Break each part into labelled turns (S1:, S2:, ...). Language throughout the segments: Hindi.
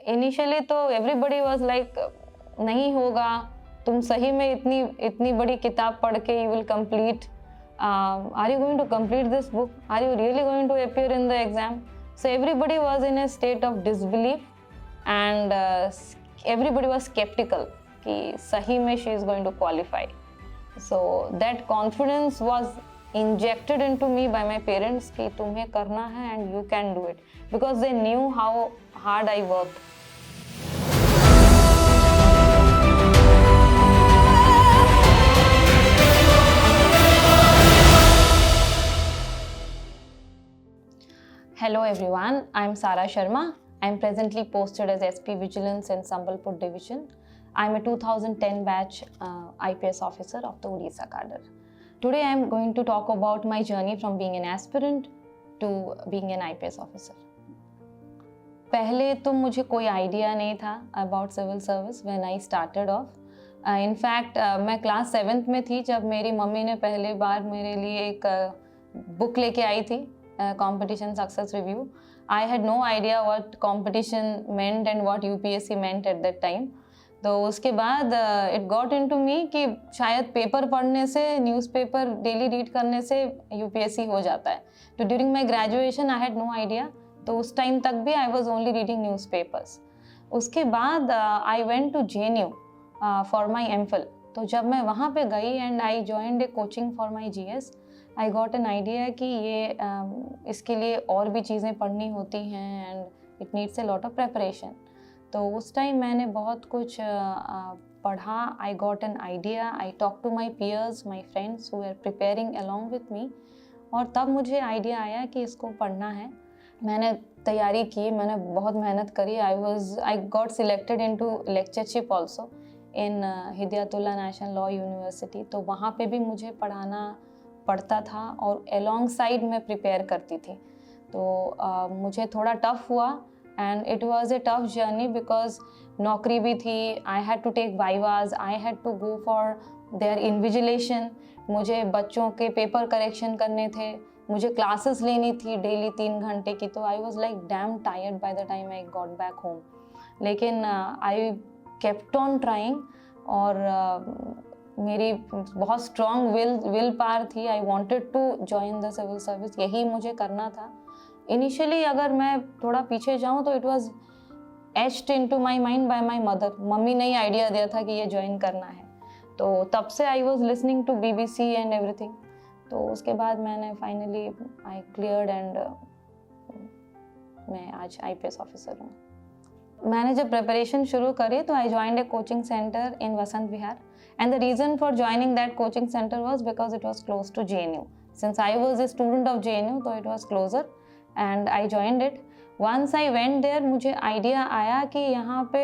S1: इनिशियली तो एवरीबडी वाज लाइक नहीं होगा, तुम सही में इतनी इतनी बड़ी किताब पढ़ के you will complete, are you going to complete this book, are you really going to appear in the exam. So everybody was in a state of disbelief and everybody was sceptical कि सही में she is going to qualify. So that confidence was injected into me by my parents कि तुम्हें करना है and you can do it, because they knew how hard I worked. Hello everyone, I am Sara Sharma. I am presently posted as SP Vigilance in Sambalpur Division. I am a 2010 batch IPS officer of the Odisha cadre. Today I am going to talk about my journey from being an aspirant to being an IPS officer. पहले तो मुझे कोई आइडिया नहीं था about civil service when I started off. In fact मैं क्लास 7th में थी जब मेरी मम्मी ने पहली बार मेरे लिए एक बुक लेके आई थी, competition success review. I had no idea what competition meant and what UPSC meant at that time. तो उसके बाद इट गॉट इनटू मी कि शायद पेपर पढ़ने से, न्यूज़पेपर डेली रीड करने से यूपीएससी हो जाता है. तो during my graduation I had no idea, तो उस टाइम तक भी I was only reading newspapers. उसके बाद I went to JNU for my MPhil. तो जब मैं वहाँ पे गई and I joined a coaching for my GS, I got an idea कि ये इसके लिए और भी चीज़ें पढ़नी होती हैं and it needs a lot of preparation. तो उस टाइम मैंने बहुत कुछ पढ़ा. I got an idea, I talk to my peers, my friends who are preparing along with me, और तब मुझे आइडिया आया कि इसको पढ़ना है. मैंने तैयारी की, मैंने बहुत मेहनत करी. I got selected into lectureship also in Hidayatullah national law university. तो वहाँ पे भी मुझे पढ़ाना पड़ता था और अलॉन्ग साइड मैं प्रिपेयर करती थी. तो मुझे थोड़ा टफ हुआ and it was a tough journey because नौकरी भी थी. I had to take vivas, I had to go for their invigilation. मुझे बच्चों के पेपर करेक्शन करने थे, मुझे क्लासेस लेनी थी डेली 3 घंटे की. तो I was like damn tired by the time I got back home. लेकिन I kept on trying और मेरी बहुत स्ट्रॉन्ग विल पावर थी. I wanted to join the civil service, यही मुझे करना था. इनिशियली अगर मैं थोड़ा पीछे जाऊँ तो it was etched into my mind bye my mother. Mummy ने ही आइडिया दिया था कि ये ज्वाइन करना है. तो तब से I was listening to BBC and everything. तो उसके बाद मैंने फाइनली आई क्लियर्ड एंड मैं आज IPS ऑफिसर हूँ. मैंने जब प्रिपरेशन शुरू करी तो I joined a coaching centre in Vasant Vihar, and the reason for joining that coaching centre was because it was close to JNU. Since I was a student of JNU तो it was closer and I joined it. Once I went there मुझे आइडिया आया कि यहाँ पे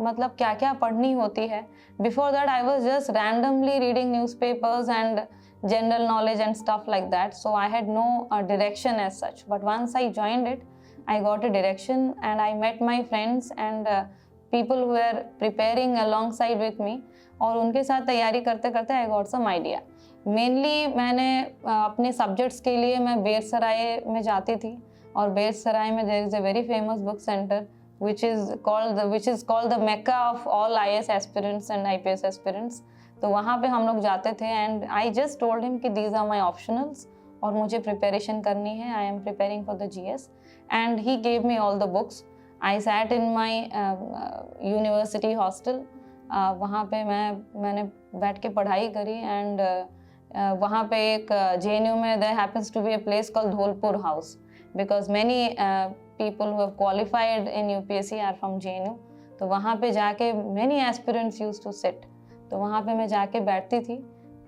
S1: मतलब क्या क्या पढ़नी होती है. Before that I was just randomly reading newspapers and general knowledge and stuff like that, so I had no direction as such. But once I joined it, I got a direction and I met my friends and people who were preparing alongside with me, और उनके साथ तैयारी करते करते I got some idea. Mainly मैंने अपने सब्जेक्ट्स के लिए मैं बेरसराय में जाती थी, और बेरसराय में there is a very famous book centre which is called the mecca of all IAS aspirants and IPS aspirants. तो वहाँ पे हम लोग जाते थे and I just told him कि दीज आर माई ऑप्शनल्स और मुझे प्रिपरेशन करनी है. I am preparing for the GS and he gave me all the books. I sat in my university hostel. वहाँ पे मैंने बैठ के पढ़ाई करी एंड वहाँ पे एक JNU में there happens to be a place called Dholpur house, because many people who have qualified in UPSC are from JNU. तो वहाँ पे जाके many aspirants used to sit. तो वहाँ पे मैं जाके बैठती थी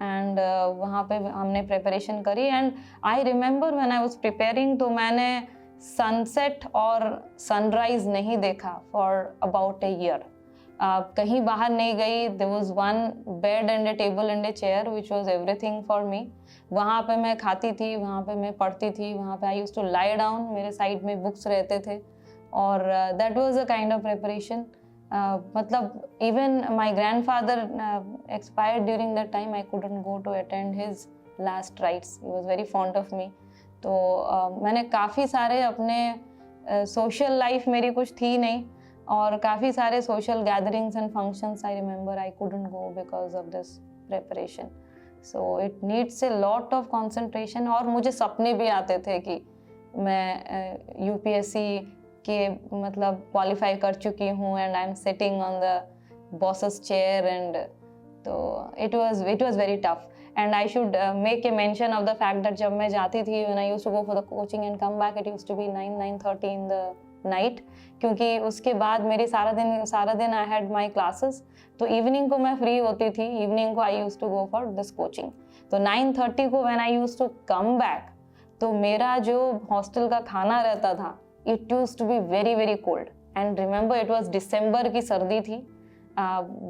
S1: एंड वहाँ पे हमने प्रिपरेशन करी. And I remember when I was preparing तो मैंने सनसेट और सनराइज नहीं देखा फॉर अबाउट ए ईयर. कहीं बाहर नहीं गई. There was one bed and a table and a chair which was everything for me. वहाँ पे मैं खाती थी, वहाँ पे मैं पढ़ती थी, वहाँ पे I used to lie down. मेरे साइड में बुक्स रहते थे और that was a kind of preparation. मतलब even my grandfather expired during that time. I couldn't go to attend his last rites. He was very fond of me. तो मैंने काफ़ी सारे अपने सोशल लाइफ मेरी कुछ थी नहीं, और काफ़ी सारे social gatherings and functions I remember I couldn't go because of this preparation. So it needs a lot of concentration. और मुझे सपने भी आते थे कि मैं यूपीएससी के मतलब क्वालिफाई कर चुकी हूँ and I am sitting on the boss's chair and तो it was very tough. And I should make a mention of the fact that जब मैं जाती थी when I used to go for the coaching and come back it used to be 9:30 in the night, क्योंकि उसके बाद मेरी सारा दिन आई हैड माई क्लासेस. तो इवनिंग को मैं फ्री होती थी, इवनिंग को आई used to go for this coaching. तो 9:30 को when I used to come back तो मेरा जो हॉस्टल का खाना रहता था it used to be very very cold. And remember it was दिसंबर की सर्दी थी,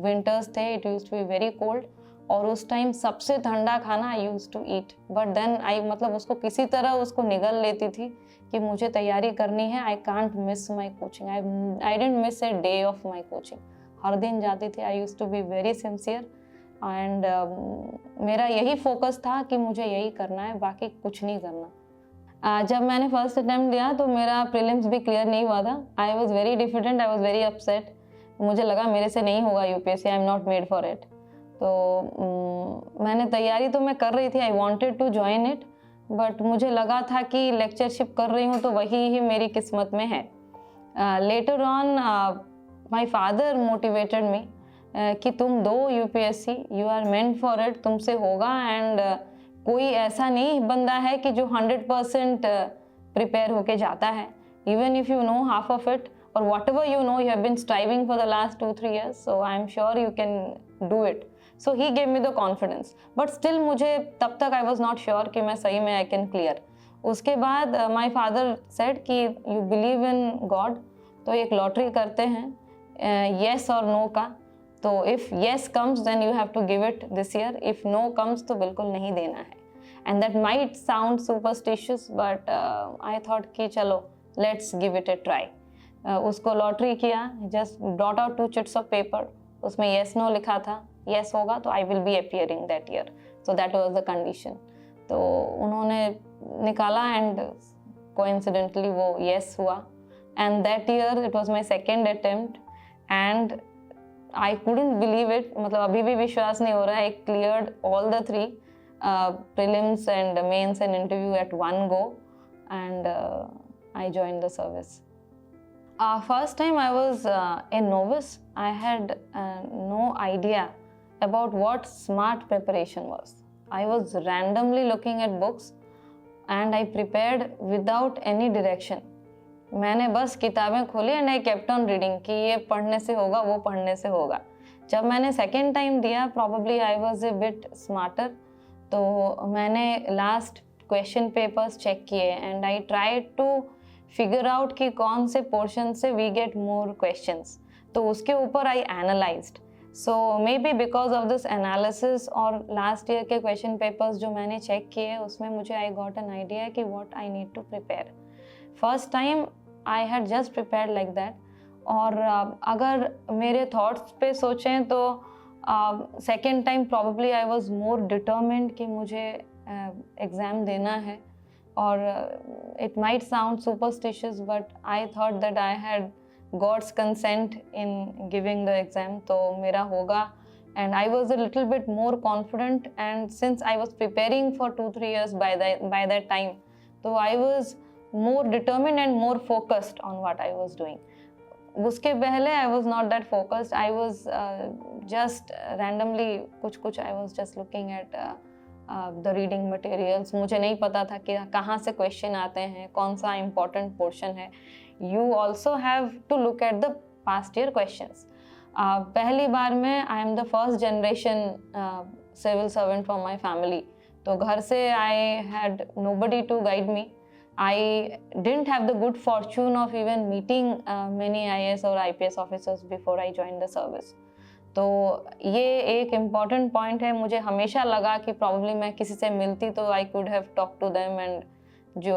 S1: विंटर्स थे, it used to be very cold. और उस टाइम सबसे ठंडा खाना I used to eat. But then I मतलब उसको किसी तरह उसको निगल लेती थी कि मुझे तैयारी करनी है. I can't miss my coaching. I didn't miss a day of my coaching. हर दिन जाती थी. I used to be very sincere and मेरा यही फोकस था कि मुझे यही करना है, बाकी कुछ नहीं करना. जब मैंने फर्स्ट अटैम्प्ट दिया तो मेरा प्रीलिम्स भी क्लियर नहीं हुआ था. I was very diffident, I was very upset. मुझे लगा मेरे से नहीं होगा UPSC, I am not made for it. तो मैंने तैयारी तो मैं कर रही थी, I wanted to join it, but मुझे लगा था कि लेक्चरशिप कर रही हूँ तो वही ही मेरी किस्मत में है. Later on my father motivated me कि तुम दो UPSC, you are meant for it, तुमसे होगा. एंड कोई ऐसा नहीं बंदा है कि जो 100% प्रिपेयर होके जाता है. Even if you know half of it or whatever you know you have been striving for the last 2-3 years, so I am sure you can do it. So he gave me the confidence, but still मुझे तब तक I was not sure कि मैं सही में I can clear. उसके बाद my father said कि you believe in God, तो एक लॉटरी करते हैं yes or no का. तो if yes comes then you have to give it this year, if no comes तो बिल्कुल नहीं देना है. And that might sound superstitious, but I thought कि चलो let's give it a try. उसको लॉटरी किया, just dot out 2 chits of paper, उसमें येस नो लिखा था. येस होगा तो I will be appearing that year, so that was the condition. तो उन्होंने निकाला एंड कोइंसिडेंटली वो येस हुआ. And that year it was my second attempt and I couldn't believe it. मतलब अभी भी विश्वास नहीं हो रहा है. I cleared all the 3 prelims and mains and interview at one go and I joined the service. First time I was a novice. I had no idea about what smart preparation was. I was randomly looking at books and I prepared without any direction. मैंने बस किताबें खोली and I kept on reading कि ये पढ़ने से होगा, वो पढ़ने से होगा. जब मैंने second time दिया, probably I was a bit smarter. तो मैंने last question papers check किए and I tried to figure out कि कौन से पोर्शन से वी गेट मोर क्वेश्चंस. तो उसके ऊपर I analysed. So maybe because of this analysis और लास्ट ईयर के क्वेश्चन पेपर्स जो मैंने चेक किए उसमें मुझे आई गॉट एन आइडिया कि what I need to prepare. First time I had just prepared like that. और अगर मेरे थॉट्स पे सोचें तो second time probably I was more determined कि मुझे एग्ज़ाम देना है. Or it might sound superstitious, but I thought that I had God's consent in giving the exam, तो मेरा होगा. And I was a little bit more confident, and since I was preparing for 2-3 years by that time, so I was more determined and more focused on what I was doing. उसके पहले I was not that focused. I was just randomly कुछ I was just looking at the reading materials. मुझे नहीं पता था कि कहाँ से क्वेश्चन आते हैं, कौन सा इम्पोर्टेंट पोर्शन है. You also have to look at the past year questions. पहली बार में I am the first generation civil servant from my family. तो घर से I had nobody to guide me. I didn't have the good fortune of even meeting many IAS और IPS officers before I join the service. तो ये एक इम्पॉर्टेंट पॉइंट है. मुझे हमेशा लगा कि प्रॉब्ली मैं किसी से मिलती तो I could have talk to them and जो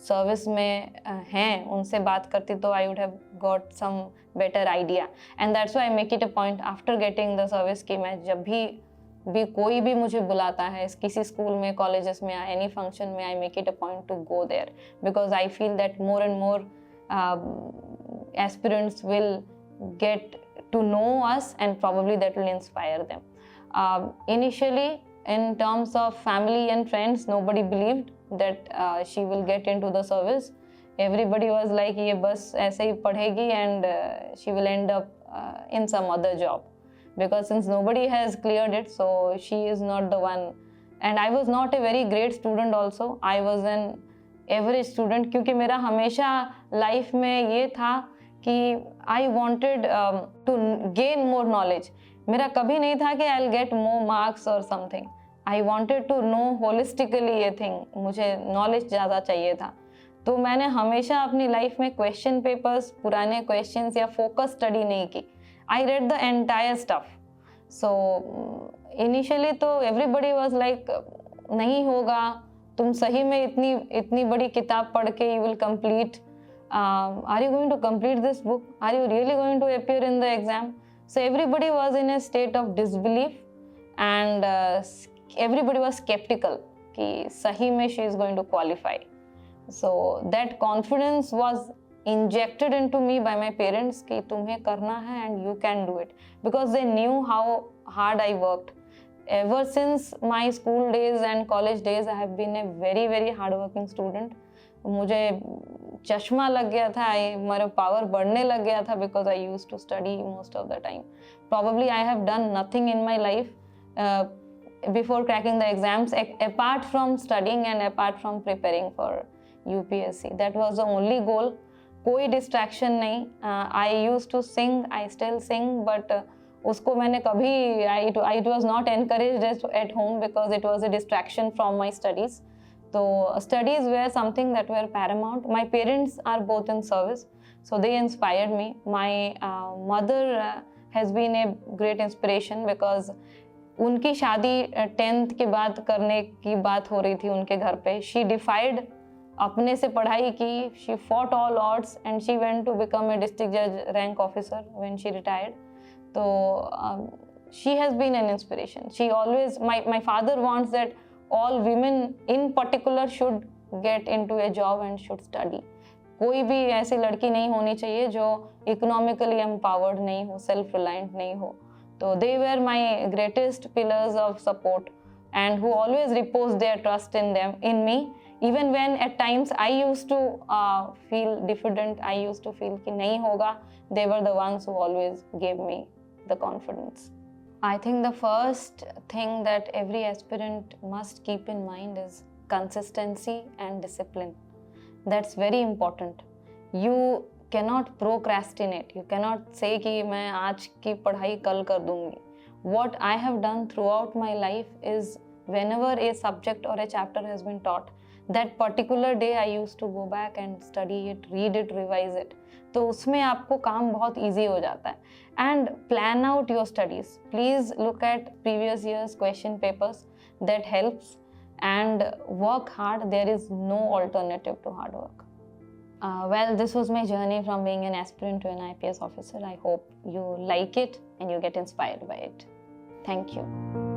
S1: सर्विस में हैं उनसे बात करती तो I would have got some better idea. And that's why I make it a point after getting the service कि मैं जब भी कोई भी मुझे बुलाता है किसी स्कूल में, कॉलेजेस में, एनी फंक्शन में, I make it a point to go there because I feel that more and more aspirants will get to know us, and probably that will inspire them. Initially, in terms of family and friends, nobody believed that she will get into the service. Everybody was like, ये बस ऐसे ही पढ़ेगी and she will end up in some other job. Because since nobody has cleared it, so she is not the one. And I was not a very great student also. I was an average student, क्योंकि मेरा हमेशा life में ये था कि I wanted to gain more knowledge. मेरा कभी नहीं था कि I'll get more marks or something. I wanted to know holistically ये thing. मुझे knowledge ज़्यादा चाहिए था. तो मैंने हमेशा अपनी लाइफ में क्वेश्चन पेपर्स, पुराने क्वेश्चंस या फोकस स्टडी नहीं की. I read the entire stuff. So initially तो एवरीबडी वाज लाइक, नहीं होगा, तुम सही में इतनी बड़ी किताब पढ़ के you will complete, are you going to complete this book, are you really going to appear in the exam. So everybody was in a state of disbelief and everybody was sceptical कि सही में she is going to qualify. So that confidence was injected into me by my parents कि तुम्हें करना है and you can do it, because they knew how hard I worked. Ever since my school days and college days, I have been a very very hardworking student. मुझे चश्मा लग गया था, मेरा पावर बढ़ने लग गया था because I used to study most of the time. Probably I have done nothing in my life before cracking the exams apart from studying and apart from preparing for UPSC. That was the only goal. कोई distraction नहीं. I used to sing, I still sing, but उसको मैंने कभी it was not encouraged at home because it was a distraction from my studies. So studies were something that were paramount. My parents are both in service, so they inspired me. My mother has been a great inspiration because उनकी शादी 10th के बाद करने की बात हो रही थी उनके घर पे. She defied अपने से पढ़ाई की. She fought all odds and she went to become a district judge rank officer when she retired. So she has been an inspiration. She always, my father wants that all women in particular should get into a job and should study. कोई भी ऐसी लड़की नहीं होनी चाहिए जो economically empowered नहीं हो, self reliant नहीं हो. So they were my greatest pillars of support and who always reposed their trust in me. Even when at times I used to feel diffident, I used to feel कि नहीं होगा, they were the ones who always gave me the confidence. I think the first thing that every aspirant must keep in mind is consistency and discipline. That's very important. You cannot procrastinate. You cannot say कि मैं आज की पढ़ाई कल कर दूंगी. What I have done throughout my life is whenever a subject or a chapter has been taught, that particular day I used to go back and study it, read it, revise it. तो उसमें आपको काम बहुत easy हो जाता है. And plan out your studies. Please look at previous year's question papers. That helps. And work hard. There is no alternative to hard work. Well, this was my journey from being an aspirant to an IPS officer. I hope you like it and you get inspired by it. Thank you.